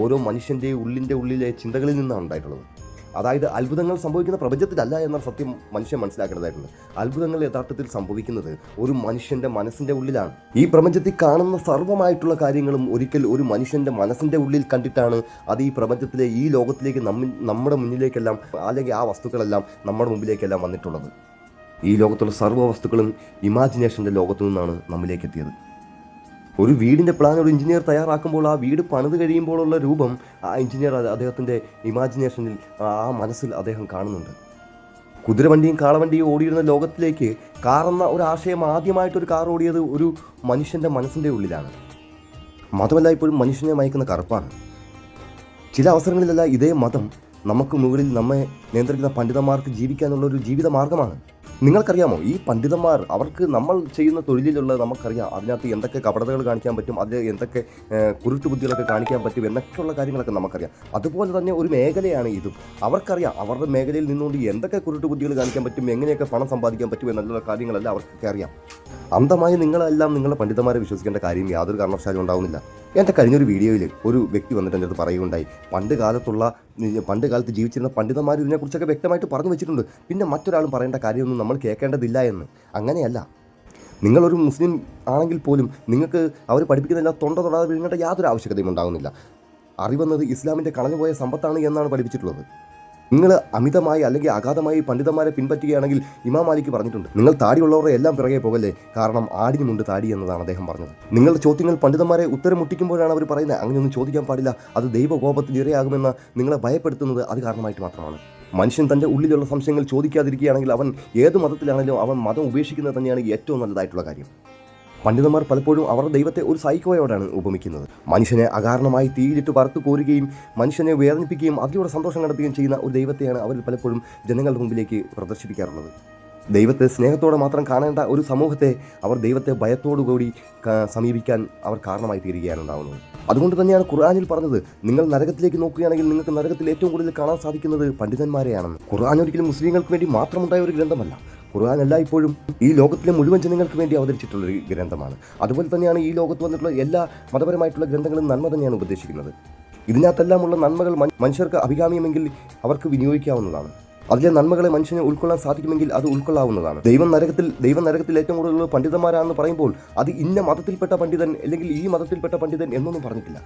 Speaker 1: ഓരോ മനുഷ്യൻ്റെ ഉള്ളിലെ ചിന്തകളിൽ നിന്നാണ് ഉണ്ടായിട്ടുള്ളത്. അതായത് അത്ഭുതങ്ങൾ സംഭവിക്കുന്ന പ്രപഞ്ചത്തിലല്ല എന്ന സത്യം മനുഷ്യൻ മനസ്സിലാക്കേണ്ടതായിട്ടുണ്ട്. അത്ഭുതങ്ങൾ യഥാർത്ഥത്തിൽ സംഭവിക്കുന്നത് ഒരു മനുഷ്യൻ്റെ മനസ്സിൻ്റെ ഉള്ളിലാണ്. ഈ പ്രപഞ്ചത്തിൽ കാണുന്ന സർവ്വമായിട്ടുള്ള കാര്യങ്ങളും ഒരിക്കൽ ഒരു മനുഷ്യൻ്റെ മനസ്സിൻ്റെ ഉള്ളിൽ കണ്ടിട്ടാണ് അത് ഈ പ്രപഞ്ചത്തിലെ ഈ ലോകത്തിലേക്ക് നമ്മുടെ മുന്നിലേക്കെല്ലാം, അല്ലെങ്കിൽ ആ വസ്തുക്കളെല്ലാം നമ്മുടെ മുമ്പിലേക്കെല്ലാം വന്നിട്ടുള്ളത്. ഈ ലോകത്തുള്ള സർവ്വ വസ്തുക്കളും ഇമാജിനേഷൻ്റെ ലോകത്തു നിന്നാണ് നമ്മിലേക്ക് എത്തിയത്. ഒരു വീടിൻ്റെ പ്ലാൻ ഒരു എഞ്ചിനീയർ തയ്യാറാക്കുമ്പോൾ ആ വീട് പണിത് കഴിയുമ്പോഴുള്ള രൂപം ആ എഞ്ചിനീയർ അദ്ദേഹത്തിൻ്റെ ഇമാജിനേഷനിൽ, ആ മനസ്സിൽ അദ്ദേഹം കാണുന്നുണ്ട്. കുതിരവണ്ടിയും കാളവണ്ടിയും ഓടിയിരുന്ന ലോകത്തിലേക്ക് കാറെന്ന ഒരു ആശയം ആദ്യമായിട്ടൊരു കാർ ഓടിയത് ഒരു മനുഷ്യൻ്റെ മനസ്സിൻ്റെ ഉള്ളിലാണ്. മാത്രമല്ല, ഇപ്പോഴും മനുഷ്യനെ മയക്കുന്ന കറുപ്പാണ്. ചില അവസരങ്ങളിലെല്ലാം ഇതേ മതം നമുക്ക് മുകളിൽ നമ്മെ നിയന്ത്രിക്കുന്ന പണ്ഡിതന്മാർക്ക് ജീവിക്കാനുള്ള ഒരു ജീവിത മാർഗ്ഗമാണ്. നിങ്ങൾക്കറിയാമോ, ഈ പണ്ഡിതന്മാർ അവർക്ക് നമ്മൾ ചെയ്യുന്ന തൊഴിലിലുള്ള നമുക്കറിയാം അതിനകത്ത് എന്തൊക്കെ കപടതകൾ കാണിക്കാൻ പറ്റും, അതിൽ എന്തൊക്കെ കുരുട്ടുബുദ്ധികളൊക്കെ കാണിക്കാൻ പറ്റും എന്നൊക്കെയുള്ള കാര്യങ്ങളൊക്കെ നമുക്കറിയാം. അതുപോലെ തന്നെ ഒരു മേഖലയാണ് ഇതും. അവർക്കറിയാം അവരുടെ മേഖലയിൽ നിന്നുകൊണ്ട് എന്തൊക്കെ കുരുട്ടുബുദ്ധികൾ കാണിക്കാൻ പറ്റും, എങ്ങനെയൊക്കെ പണം സമ്പാദിക്കാൻ പറ്റും എന്നുള്ള കാര്യങ്ങളെല്ലാം അവർക്കൊക്കെ അറിയാം. അന്ധമായി നിങ്ങളെല്ലാം നിങ്ങളുടെ പണ്ഡിതന്മാരെ വിശ്വസിക്കേണ്ട കാര്യം യാതൊരു കാരണവശാലും ഉണ്ടാവുന്നില്ല. എൻ്റെ കഴിഞ്ഞൊരു വീഡിയോയിൽ ഒരു വ്യക്തി വന്നിട്ട് എൻ്റെ അടുത്ത് പറയുകയുണ്ടായി, പണ്ട് കാലത്ത് ജീവിച്ചിരുന്ന പണ്ഡിതന്മാർ ഇതിനെക്കുറിച്ചൊക്കെ വ്യക്തമായിട്ട് പറഞ്ഞു വെച്ചിട്ടുണ്ട്, പിന്നെ മറ്റൊരാളും പറയേണ്ട കാര്യമൊന്നും നമ്മൾ കേൾക്കേണ്ടതില്ല എന്ന്. അങ്ങനെയല്ല. നിങ്ങളൊരു മുസ്ലിം ആണെങ്കിൽ പോലും നിങ്ങൾക്ക് അവർ പഠിപ്പിക്കുന്നില്ല തൊടാതെ വിഴുങ്ങേണ്ട യാതൊരു ആവശ്യകതയും ഉണ്ടാകുന്നില്ല. അറിവെന്നത് ഇസ്ലാമിൻ്റെ കളഞ്ഞുപോയ സമ്പത്താണ് എന്നാണ് പഠിപ്പിച്ചിട്ടുള്ളത്. നിങ്ങൾ അമിതമായി അല്ലെങ്കിൽ അഗാധമായി പണ്ഡിതന്മാരെ പിൻപറ്റുകയാണെങ്കിൽ ഇമാം മാലിക് പറഞ്ഞിട്ടുണ്ട്, നിങ്ങൾ താടിയുള്ളവരുടെ എല്ലാം പിറകെ പോകല്ലേ, കാരണം ആടിനുമുണ്ട് താടി എന്നതാണ് അദ്ദേഹം പറഞ്ഞത്. നിങ്ങളുടെ ചോദ്യങ്ങൾ പണ്ഡിതന്മാരെ ഉത്തരം മുട്ടിക്കുമ്പോഴാണ് അവർ പറയുന്നത് അങ്ങനെയൊന്നും ചോദിക്കാൻ പാടില്ല, അത് ദൈവകോപത്തിൽ ഇരയാകുമെന്ന് നിങ്ങളെ ഭയപ്പെടുത്തുന്നത് അത് കാരണമായിട്ട് മാത്രമാണ്. മനുഷ്യൻ തൻ്റെ ഉള്ളിലുള്ള സംശയങ്ങൾ ചോദിക്കാതിരിക്കുകയാണെങ്കിൽ അവൻ ഏത് മതത്തിലാണെങ്കിലും അവൻ മതം ഉപേക്ഷിക്കുന്നത് തന്നെയാണ് ഏറ്റവും നല്ലതായിട്ടുള്ള കാര്യം. പണ്ഡിതന്മാർ പലപ്പോഴും അവരുടെ ദൈവത്തെ ഒരു സൈക്കോയോടാണ് ഉപമിക്കുന്നത്. മനുഷ്യനെ അകാരണമായി തീയിലിട്ട് വറുത്തു കോരുകയും മനുഷ്യനെ വേദനിപ്പിക്കുകയും അതിലൂടെ സന്തോഷം കണ്ടെത്തുകയും ചെയ്യുന്ന ഒരു ദൈവത്തെയാണ് അവർ പലപ്പോഴും ജനങ്ങളുടെ മുമ്പിലേക്ക് പ്രദർശിപ്പിക്കാറുള്ളത്. ദൈവത്തെ സ്നേഹത്തോടെ മാത്രം കാണേണ്ട ഒരു സമൂഹത്തെ അവർ ദൈവത്തെ ഭയത്തോടുകൂടി സമീപിക്കാൻ അവർ കാരണമായി തീരുകയാണ് ഉണ്ടാവുന്നത്. അതുകൊണ്ട് തന്നെയാണ് ഖുർആനിൽ പറഞ്ഞത്, നിങ്ങൾ നരകത്തിലേക്ക് നോക്കുകയാണെങ്കിൽ നിങ്ങൾക്ക് നരകത്തിൽ ഏറ്റവും കൂടുതൽ കാണാൻ സാധിക്കുന്നത് പണ്ഡിതന്മാരെയാണെന്ന്. ഖുർആൻ ഒരിക്കലും മുസ്ലിങ്ങൾക്ക് വേണ്ടി മാത്രമുണ്ടായ ഒരു ഗ്രന്ഥമല്ല. ഖുർആൻ എല്ലായ്പ്പോഴും ഈ ലോകത്തിലെ മുഴുവൻ ജനങ്ങൾക്ക് വേണ്ടി അവതരിച്ചിട്ടുള്ളൊരു ഗ്രന്ഥമാണ്. അതുപോലെ തന്നെയാണ് ഈ ലോകത്ത് വന്നിട്ടുള്ള എല്ലാ മതപരമായിട്ടുള്ള ഗ്രന്ഥങ്ങളും നന്മ തന്നെയാണ് ഉപദേശിക്കുന്നത്. ഇതിനകത്തെല്ലാമുള്ള നന്മകൾ മനുഷ്യർക്ക് അഭികാമ്യമെങ്കിൽ അവർക്ക് വിനിയോഗിക്കാവുന്നതാണ്. അതിലെ നന്മകളെ മനുഷ്യനെ ഉൾക്കൊള്ളാൻ സാധിക്കുമെങ്കിൽ അത് ഉൾക്കൊള്ളാവുന്നതാണ്. ദൈവം നരകത്തിൽ ഏറ്റവും കൂടുതൽ പണ്ഡിതന്മാരാണെന്ന് പറയുമ്പോൾ അത് ഇന്ന മതത്തിൽപ്പെട്ട പണ്ഡിതൻ അല്ലെങ്കിൽ ഈ മതത്തിൽപ്പെട്ട പണ്ഡിതൻ എന്നൊന്നും പറഞ്ഞിട്ടില്ല.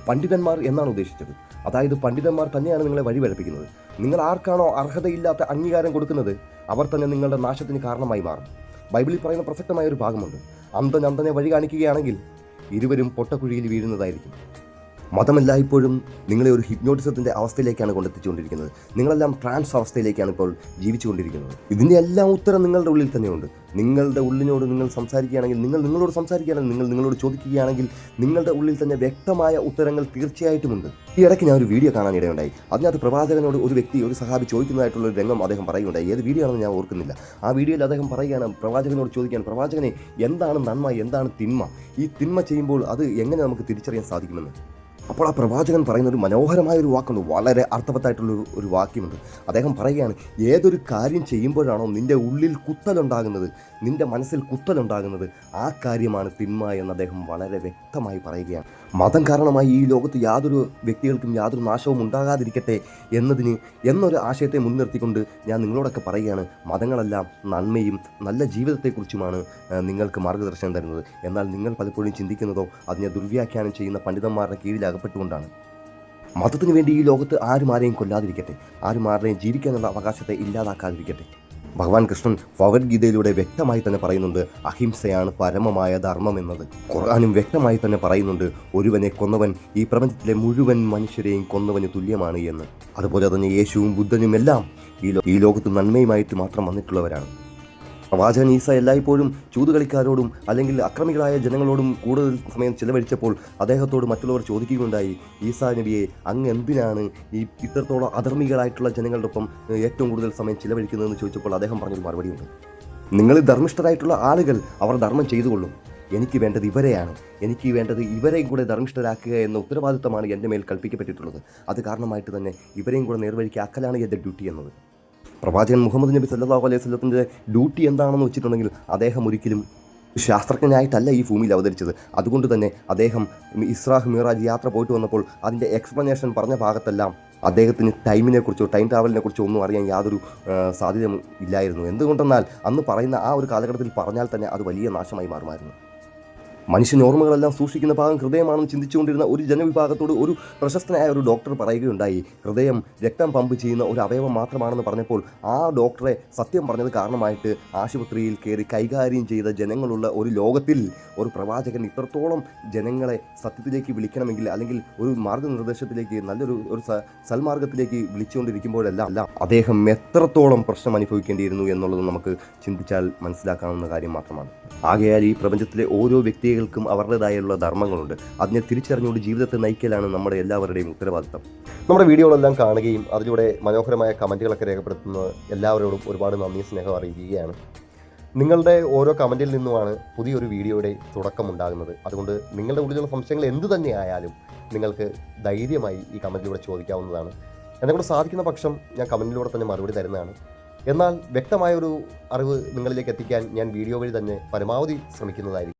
Speaker 1: പണ്ഡിതന്മാർ എന്നാണ് ഉദ്ദേശിച്ചത്. അതായത് പണ്ഡിതന്മാർ തന്നെയാണ് നിങ്ങളെ വഴിപഴപ്പിക്കുന്നത്. നിങ്ങൾ ആർക്കാണോ അർഹതയില്ലാത്ത അംഗീകാരം കൊടുക്കുന്നത് അവർ തന്നെ നിങ്ങളുടെ നാശത്തിന് കാരണമായി മാറും. ബൈബിളിൽ പറയുന്ന പ്രസക്തമായ ഒരു ഭാഗമുണ്ട്, അന്ധനെ വഴി കാണിക്കുകയാണെങ്കിൽ ഇരുവരും പൊട്ടക്കുഴിയിൽ വീഴുന്നതായിരിക്കും. മതമെല്ലായ്പ്പോഴും നിങ്ങളെ ഒരു ഹിപ്നോട്ടിസത്തിൻ്റെ അവസ്ഥയിലേക്കാണ് കൊണ്ടെത്തിച്ചുകൊണ്ടിരിക്കുന്നത്. നിങ്ങളെല്ലാം ട്രാൻസ് അവസ്ഥയിലേക്കാണ് ഇപ്പോൾ ജീവിച്ചുകൊണ്ടിരിക്കുന്നത്. ഇതിൻ്റെ എല്ലാം ഉത്തരം നിങ്ങളുടെ ഉള്ളിൽ തന്നെയുണ്ട്. നിങ്ങളുടെ ഉള്ളിനോട് നിങ്ങൾ സംസാരിക്കുകയാണെങ്കിൽ, നിങ്ങളോട് സംസാരിക്കുകയാണെങ്കിൽ, നിങ്ങളോട് ചോദിക്കുകയാണെങ്കിൽ നിങ്ങളുടെ ഉള്ളിൽ തന്നെ വ്യക്തമായ ഉത്തരങ്ങൾ തീർച്ചയായിട്ടുമുണ്ട്. ഈ ഇടയ്ക്ക് ഞാൻ ഒരു വീഡിയോ കാണാനിടയുണ്ടായി. അതിനകത്ത് പ്രവാചകനോട് ഒരു സഹാബി ചോദിക്കുന്നതായിട്ടുള്ള ഒരു രംഗം അദ്ദേഹം പറയുകയുണ്ടായി. ഏത് വീഡിയോ ആണെന്ന് ഞാൻ ഓർക്കുന്നില്ല. ആ വീഡിയോയിൽ അദ്ദേഹം പറയുകയാണ്, പ്രവാചകനോട് ചോദിക്കുകയാണ്, പ്രവാചകനെ എന്താണ് നന്മ, എന്താണ് തിന്മ, ഈ തിന്മ ചെയ്യുമ്പോൾ അത് എങ്ങനെ നമുക്ക് തിരിച്ചറിയാൻ സാധിക്കുമെന്ന്. അപ്പോൾ ആ പ്രവാചകൻ പറയുന്ന ഒരു മനോഹരമായ ഒരു വാക്കുണ്ട്, വളരെ അർത്ഥവത്തായിട്ടുള്ള ഒരു വാക്യമുണ്ട്. അദ്ദേഹം പറയുകയാണ്, ഏതൊരു കാര്യം ചെയ്യുമ്പോഴാണോ നിൻ്റെ ഉള്ളിൽ കുത്തലുണ്ടാകുന്നത്, നിൻ്റെ മനസ്സിൽ കുത്തലുണ്ടാകുന്നത്, ആ കാര്യമാണ് തിന്മ എന്ന് അദ്ദേഹം വളരെ വ്യക്തമായി പറയുകയാണ്. മതം കാരണമായി ഈ ലോകത്ത് യാതൊരു വ്യക്തികൾക്കും യാതൊരു നാശവും ഉണ്ടാകാതിരിക്കട്ടെ എന്നൊരു ആശയത്തെ മുൻനിർത്തിക്കൊണ്ട് ഞാൻ നിങ്ങളോടൊക്കെ പറയുകയാണ്, മതങ്ങളെല്ലാം നന്മയും നല്ല ജീവിതത്തെക്കുറിച്ചുമാണ് നിങ്ങൾക്ക് മാർഗ്ഗദർശനം തരുന്നത്. എന്നാൽ നിങ്ങൾ പലപ്പോഴും ചിന്തിക്കുന്നതോ അതിനെ ദുർവ്യാഖ്യാനം ചെയ്യുന്ന പണ്ഡിതന്മാരുടെ കീഴിലകപ്പെട്ടുകൊണ്ടാണ്. മതത്തിന് വേണ്ടി ഈ ലോകത്ത് ആരും കൊല്ലാതിരിക്കട്ടെ, ആരും ജീവിക്കാനുള്ള അവകാശത്തെ ഇല്ലാതാക്കാതിരിക്കട്ടെ. ഭഗവാൻ കൃഷ്ണൻ ഭഗവത്ഗീതയിലൂടെ വ്യക്തമായി തന്നെ പറയുന്നുണ്ട്, അഹിംസയാണ് പരമമായ ധർമ്മം എന്നത്. ഖുർആനും വ്യക്തമായി തന്നെ പറയുന്നുണ്ട്, ഒരുവനെ കൊന്നവൻ ഈ പ്രപഞ്ചത്തിലെ മുഴുവൻ മനുഷ്യരെയും കൊന്നവന് തുല്യമാണ് എന്ന്. അതുപോലെ തന്നെ യേശുവും ബുദ്ധനും എല്ലാം ഈ ലോകത്ത് നന്മയുമായിട്ട് മാത്രം വന്നിട്ടുള്ളവരാണ്. പ്രവാചകൻ ഈസ എല്ലായ്പ്പോഴും ചൂതുകളിക്കാരോടും അല്ലെങ്കിൽ അക്രമികളായ ജനങ്ങളോടും കൂടുതൽ സമയം ചിലവഴിച്ചപ്പോൾ അദ്ദേഹത്തോട് മറ്റുള്ളവർ ചോദിക്കുകയുണ്ടായി, ഈസാ നബിയെ അങ്ങ് എന്തിനാണ് ഇത്രത്തോളം അധർമ്മികളായിട്ടുള്ള ജനങ്ങളുടെ ഒപ്പം ഏറ്റവും കൂടുതൽ സമയം ചിലവഴിക്കുന്നതെന്ന് ചോദിച്ചപ്പോൾ അദ്ദേഹം പറഞ്ഞൊരു മറുപടിയുണ്ട്, നിങ്ങൾ ധർമ്മിഷ്ഠരായിട്ടുള്ള ആളുകൾ അവർ ധർമ്മം ചെയ്തുകൊള്ളും, എനിക്ക് വേണ്ടത് ഇവരെയും കൂടെ ധർമ്മിഷ്ഠരാക്കുക എന്ന ഉത്തരവാദിത്തമാണ് എൻ്റെ മേൽ കൽപ്പിക്കപ്പെട്ടിട്ടുള്ളത്. അത് കാരണമായിട്ട് തന്നെ ഇവരെയും കൂടെ നേർവഴിക്ക് ആക്കലാണ് എൻ്റെ ഡ്യൂട്ടി എന്നത്. പ്രവാചകൻ മുഹമ്മദ് നബി സല്ലല്ലാഹു അലൈഹി വസല്ലത്തിൻ്റെ ഡ്യൂട്ടി എന്താണെന്ന് വെച്ചിട്ടുണ്ടെങ്കിൽ അദ്ദേഹം ഒരിക്കലും ശാസ്ത്രജ്ഞനായിട്ടല്ല ഈ ഭൂമിയിൽ അവതരിച്ചത്. അതുകൊണ്ട് തന്നെ അദ്ദേഹം ഇസ്രാഹ് മിറാജ് യാത്ര പോയിട്ട് വന്നപ്പോൾ അതിൻ്റെ എക്സ്പ്ലനേഷൻ പറഞ്ഞ ഭാഗത്തെല്ലാം അദ്ദേഹത്തിന് ടൈം ട്രാവലിനെ കുറിച്ചോ ഒന്നും അറിയാൻ യാതൊരു സാധ്യതയും ഇല്ലായിരുന്നു. എന്തുകൊണ്ടെന്നാൽ അന്ന് പറയുന്ന ആ ഒരു കാലഘട്ടത്തിൽ പറഞ്ഞാൽ തന്നെ അത് വലിയ നാശമായി മാറുമായിരുന്നു. മനുഷ്യൻ ഓർമ്മകളെല്ലാം സൂക്ഷിക്കുന്ന ഭാഗം ഹൃദയമാണെന്ന് ചിന്തിച്ചുകൊണ്ടിരുന്ന ഒരു ജനവിഭാഗത്തോട് ഒരു പ്രശസ്തനായ ഒരു ഡോക്ടർ പറയുകയുണ്ടായി, ഹൃദയം രക്തം പമ്പ് ചെയ്യുന്ന ഒരു അവയവം മാത്രമാണെന്ന് പറഞ്ഞപ്പോൾ ആ ഡോക്ടറെ സത്യം പറഞ്ഞത് കാരണമായിട്ട് ആശുപത്രിയിൽ കയറി കൈകാര്യം ചെയ്ത ജനങ്ങളുള്ള ഒരു ലോകത്തിൽ ഒരു പ്രവാചകൻ ഇത്രത്തോളം ജനങ്ങളെ സത്യത്തിലേക്ക് വിളിക്കണമെങ്കിൽ അല്ലെങ്കിൽ ഒരു മാർഗ്ഗനിർദ്ദേശത്തിലേക്ക് നല്ലൊരു സൽമാർഗത്തിലേക്ക് വിളിച്ചുകൊണ്ടിരിക്കുമ്പോഴെല്ലാം അദ്ദേഹം എത്രത്തോളം പ്രശ്നം അനുഭവിക്കേണ്ടിയിരുന്നു എന്നുള്ളത് നമുക്ക് ചിന്തിച്ചാൽ മനസ്സിലാക്കാവുന്ന കാര്യം മാത്രമാണ്. ആകയാൽ ഈ പ്രപഞ്ചത്തിലെ ഓരോ വ്യക്തികൾക്കും അവരുടേതായുള്ള ധർമ്മങ്ങളുണ്ട്. അതിനെ തിരിച്ചറിഞ്ഞുകൊണ്ട് ജീവിതത്തെ നയിക്കലാണ് നമ്മുടെ എല്ലാവരുടെയും ഉത്തരവാദിത്തം. നമ്മുടെ വീഡിയോകളെല്ലാം കാണുകയും അതിലൂടെ മനോഹരമായ കമൻറ്റുകളൊക്കെ രേഖപ്പെടുത്തുന്ന എല്ലാവരോടും ഒരുപാട് നന്ദി സ്നേഹം അറിയിക്കുകയാണ്. നിങ്ങളുടെ ഓരോ കമൻറ്റിൽ നിന്നുമാണ് പുതിയൊരു വീഡിയോയുടെ തുടക്കമുണ്ടാകുന്നത്. അതുകൊണ്ട് നിങ്ങളുടെ ഉള്ളിലുള്ള സംശയങ്ങൾ എന്തു തന്നെ ആയാലും നിങ്ങൾക്ക് ധൈര്യമായി ഈ കമൻറ്റിലൂടെ ചോദിക്കാവുന്നതാണ്. എന്നെക്കൊണ്ട് സാധിക്കുന്ന പക്ഷം ഞാൻ കമൻറ്റിലൂടെ തന്നെ മറുപടി തരുന്നതാണ്. എന്നാൽ വ്യക്തമായൊരു അറിവ് നിങ്ങളിലേക്ക് എത്തിക്കാൻ ഞാൻ വീഡിയോ വഴി തന്നെ പരമാവധി ശ്രമിക്കുന്നതായിരിക്കും.